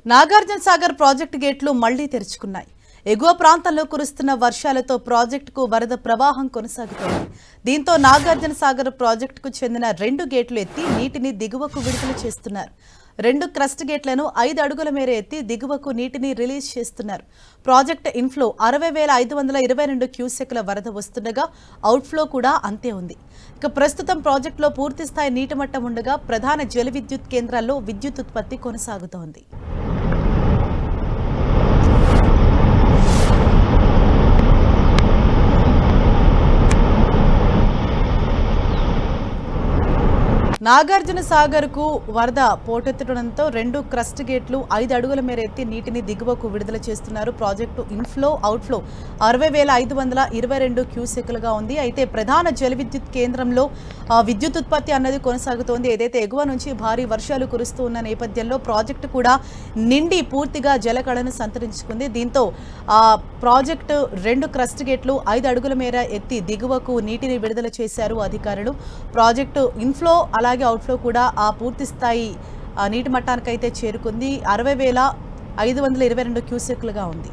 Nagarjuna Sagar project గేట్లు మళ్లీ తెరుచుకున్నాయి. ఎగువ ప్రాంతంలో కురుస్తున్న వర్షాలతో ప్రాజెక్టుకు వరద ప్రవాహం కొనసాగుతోంది. దీంతో నాగార్జున సాగర్ ప్రాజెక్టుకు చెందిన 2 గేట్లు ఎత్తి నీటిని దిగువకు విడుదల చేస్తున్నారు. 2 క్రస్ట్ గేట్లను 5 అడుగుల మేర ఎత్తి దిగువకు నీటిని రిలీజ్ చేస్తున్నారు. ప్రాజెక్టు ఇన్ఫ్లో 60,522 క్యూసెక్ల వరద వస్తుండగా అవుట్ఫ్లో కూడా అంతే ఉంది. ఇక ప్రస్తుతం ప్రాజెక్టులో పూర్తిస్థాయి నీటి మట్టం ఉండగా ప్రధాన జల విద్యుత్ కేంద్రాల్లో విద్యుత్ ఉత్పత్తి కొనసాగుతోంది. నాగార్జున సాగర్ కు వరద పోటెత్తడంతో 2 క్రస్ట్ గేట్లు 5 అడుగుల మేర ఎత్తి నీటిని దిగువకు విడుదల చేస్తున్నారు. ప్రాజెక్టు ఇన్ఫ్లో అవుట్ఫ్లో 60,522 క్యూసెక్లుగా ఉంది. అయితే ప్రధాన జల విద్యుత్ కేంద్రంలో విద్యుత్ ఉత్పత్తి అన్నది కొనసాగుతోంది. ఏదైతే ఎగువ నుంచి భారీ వర్షాలు కురుస్తూ ఉన్న నేపథ్యంలో ప్రాజెక్టు కూడా నిండి పూర్తిగా జలకళను సంతరించుకుంది. దీంతో ప్రాజెక్టు 2 క్రస్ట్ గేట్లు 5 అడుగుల మేర ఎత్తి దిగువకు నీటిని విడుదల చేశారు అధికారులు. ప్రాజెక్టు ఇన్ఫ్లో అలాగే అవుట్ఫ్లో కూడా ఆ పూర్తి స్థాయి నీటి మట్టానికైతే చేరుకుంది. 60,522 క్యూసెక్లుగా ఉంది.